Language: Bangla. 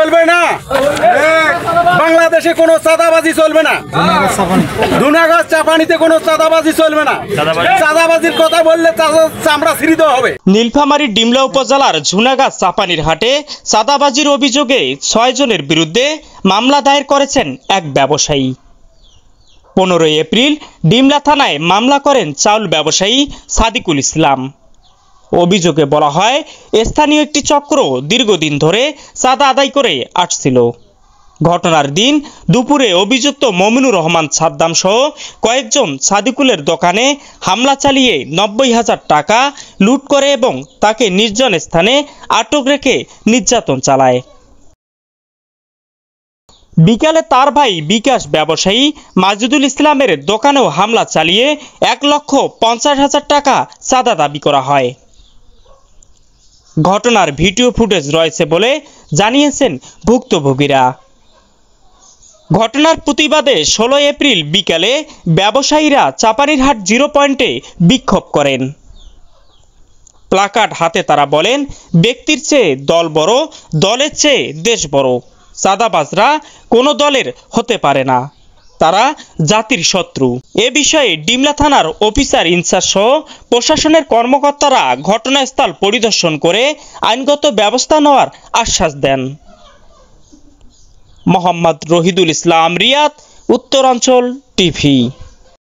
চলবে না, বাংলাদেশে কোনো চাঁদাবাজি চলবে না, ধুনাগাছ চাপানিতে কোনো চাঁদাবাজি চলবে না। চাঁদাবাজির কথা বললে চামড়া ছিঁড়িতে হবে। নীলফামারী ডিমলা উপজেলার ঝুনাগাছ চাপানির হাটে চাঁদাবাজির অভিযোগে 6 জনের বিরুদ্ধে মামলা দায়ের করেছেন এক ব্যবসায়ী। 15 এপ্রিল ডিমলা থানায় মামলা করেন চাউল ব্যবসায়ী সাদিকুল ইসলাম। অভিযোগে বলা হয়, স্থানীয় একটি চক্র দীর্ঘদিন ধরে চাঁদা আদায় করে আসছিল। ঘটনার দিন দুপুরে অভিযুক্ত মমিনুর রহমান সাদ্দাম সহ কয়েকজন সাদিকুলের দোকানে হামলা চালিয়ে 90,000 টাকা লুট করে এবং তাকে নির্জন স্থানে আটক রেখে নির্যাতন চালায়। বিকালে তার ভাই বিকাশ ব্যবসায়ী মাজিদুল ইসলামের দোকানেও হামলা চালিয়ে 1,50,000 টাকা চাঁদা দাবি করা হয়। ঘটনার ভিডিও ফুটেজ রয়েছে বলে জানিয়েছেন ভুক্তভোগীরা। ঘটনার প্রতিবাদে 16 এপ্রিল বিকালে ব্যবসায়ীরা চাপানিরহাট 0 পয়েন্টে বিক্ষোভ করেন। প্লাকার্ড হাতে তারা বলেন, ব্যক্তির চেয়ে দল বড়, দলের চেয়ে দেশ বড়। চাঁদাবাজরা কোনো দলের হতে পারে না, তারা জাতির শত্রু। এ বিষয়ে ডিমলা থানার অফিসার ইনচার্জ সহ প্রশাসনের কর্মকর্তারা ঘটনাস্থল পরিদর্শন করে আইনগত ব্যবস্থা নেওয়ার আশ্বাস দেন। মোহাম্মদ রহিদুল ইসলাম, রিয়াদ, উত্তরাঞ্চল টিভি।